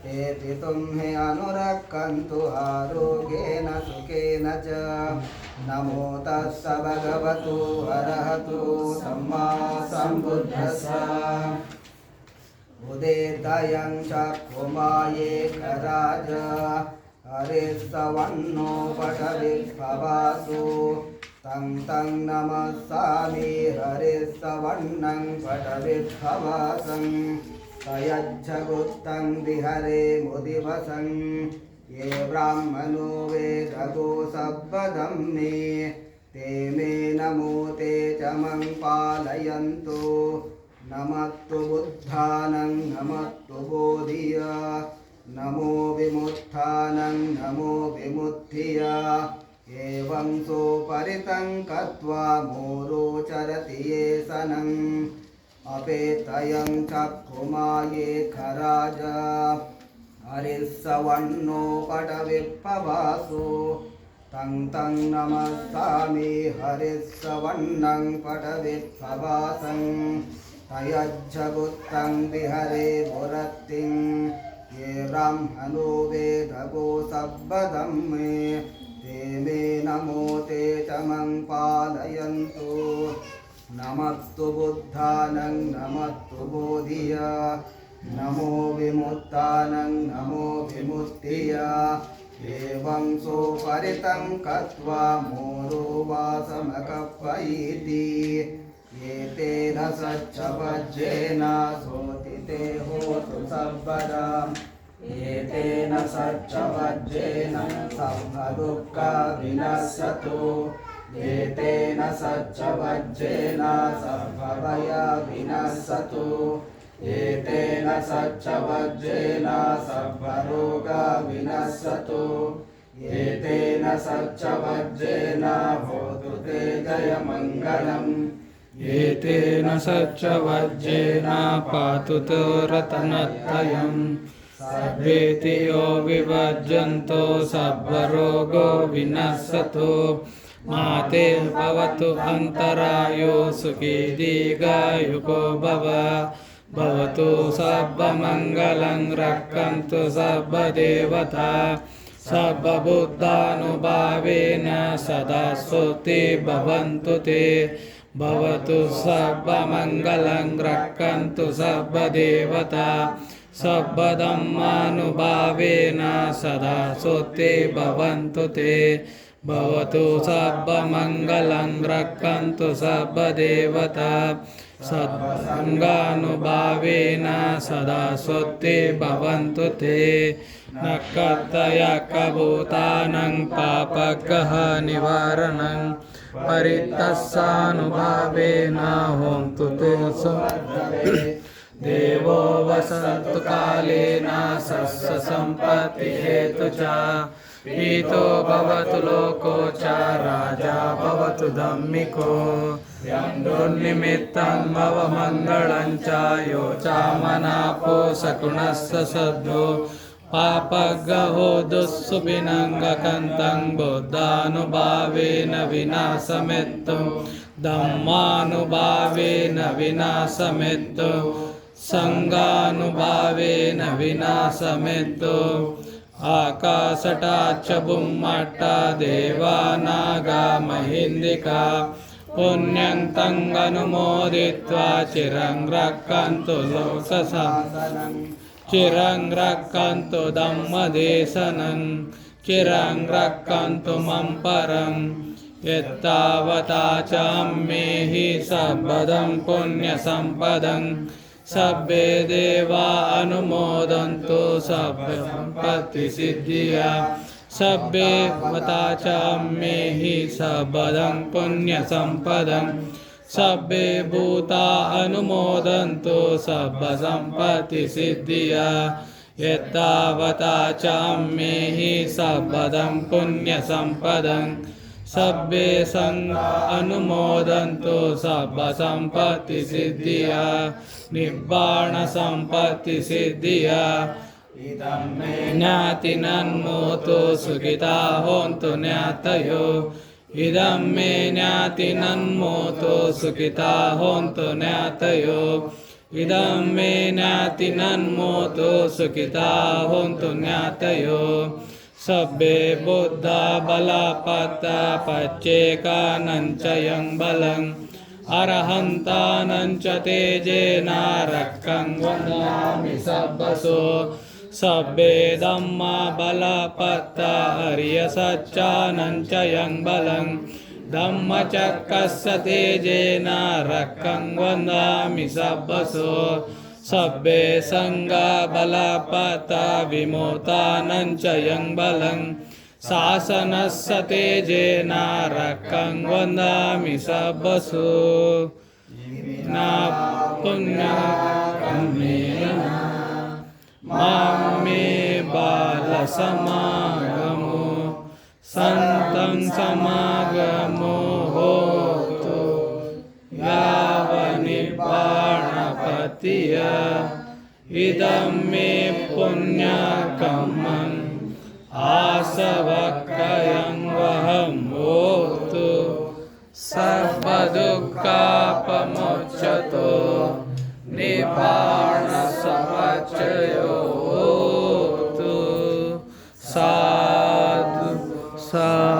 तेति तुम्हे अनुरक्कन्तु आरोग्येन सुखेन च नमो तस्स भगवतु अरहतु सम्मा सम्बुद्धस्स उदितयं चक्षुमायेकराज हरिस्सवन्नो पटविद्भवासु तं तं नमस्सामि हरिस्सवन्नं पटविद्भवासं तयज्जगुत्तं विहरे मुदिवसं ये ब्राह्मणो वेदगो सब्बदं मे ते मे नमो ते च मं पालयन्तु नमस्तु बुद्धानं नमस्तु बोधिय नमो विमुत्थानं नमो विमुत्थिय एवं सोपरितं कत्वा मोरोचरति ये सनं अपेतयं चक्षुमायेकराज हरिस्सवन्नो पटविप्पवासु तं तं नमस्सामि हरिस्सवन्नं पटविप्पवासं तयज्जगुत्तं विहरे मुरत्तिं ये ब्राह्मणो वेदगो सब्बदं मे ते मे नमो ते च मं पालयन्तु नमस्तु बुद्धानं नमस्तु बोधिय नमो विमुत्तानं नमो विमुत्तिय एवं सोपरितं कत्वा मोरोवासमकप्पयीति एतेन सच्चवज्जेन सोतिते होतु सर्वदा एतेन सच्चवज्जेन सर्वदुःखविनश्यतु एतेन सच्चवज्जेन सर्वभयविनश्यतु एतेन सच्चवज्जेन सर्वरोगविनश्यतु एतेन सच्चवज्जेन होतु ते जयमङ्गलम् एतेन सच्चवज्जेन पातु ते रत्नत्रयम् सर्वेति यो विभज्यन्तो सर्वरोगो विनश्यतु माते भवतु अन्तरायो सुखी दीर्घायुको भव भवतु सर्वमङ्गलं रक्षन्तु सर्वदेवता सर्वबुद्धानुभावेन सदा स्तुति भवन्तु ते भवतु सर्वमङ्गलं रक्षन्तु सर्वदेवता सर्वधर्मानुभावेन सदा स्तुति भवन्तु ते भवतु सर्वमङ्गलं रक्षन्तु सर्वदेवता सद्सङ्गानुभावेन सदा स्तुति भवन्तु ते नक्कतयकभूतानं पापकः निवारणं परितस्सानुभावेन होन्तु ते देवो वसन्तु कालेन सस्य सम्पत्तिहेतु च पीतो भवतु लोको च राजा भवतु धम्मिको यं दुर्निमित्तं भवमङ्गलं च यो च मनापो सकुणस्य सद्यो पापगहो दुःसुभिनङ्गकन्तं बुद्धानुभावेन विनाशमेत्तु धम्मानुभावेन विनाशमेत्तु सङ्गानुभावेन विनाशमेत्तु आकाशटाच्च बुम्मट्टा देवानागा महिन्दिका पुण्यन्तं अनुमोदित्वा चिरं रक्षन्तु लोकशासनं चिरं रक्षन्तु धम्मदेशनं चिरं रक्षन्तु मम परं यत्तावता चाम्मेहि सर्वदं पुण्यसम्पदं सब्बे देवा अनुमोदन्तु सर्वसम्पत्तिसिद्धिया सब्बे वता चाम्मेहि सर्वदं पुण्यसम्पदं सब्बे भूता अनुमोदन्तु सर्वसम्पत्तिसिद्धिया यत्तावता चाम्मेहि सर्वदं पुण्यसम्पदं सब्बे संघा अनुमोदन्तु सर्वसम्पत्तिसिद्धिया निब्बाणसम्पत्तिसिद्धिया इदं मे ज्ञातिनन्मोतु सुखिता होन्तु ज्ञातयो इदं मे ज्ञातिनन्मोतु सुखिता होन्तु ज्ञातयो इदं मे नातिनन्मोतो सुखिता होन्तु ज्ञातयो सब्बे बुद्धा बलापत्ता पच्चेकानञ्च यं बलम् अरहन्तानञ्च तेजेना रक्कं वदामि सब्बसो सब्बे धम्मा बलापत्ता अर्यसच्चानञ्च यं बलं धम्मचक्कस्य तेजेना रक्कं वदामि सब्बसो सब्बे संगा बलापत्ता विमोतानञ्च यं बलं शासनस्य तेजेना रक्कं वदामि सब्बसो ना पुण्यकर्मेण मामे बालसमागमो सन्तं समागमो होतु यावनिर्वाणपतिय इदं मे पुण्यकर्मम् आसवक्कयं वहं होतु सर्वदुःखापमोच्यतो निब्बाणसमुच्चयो होतु साधु साधु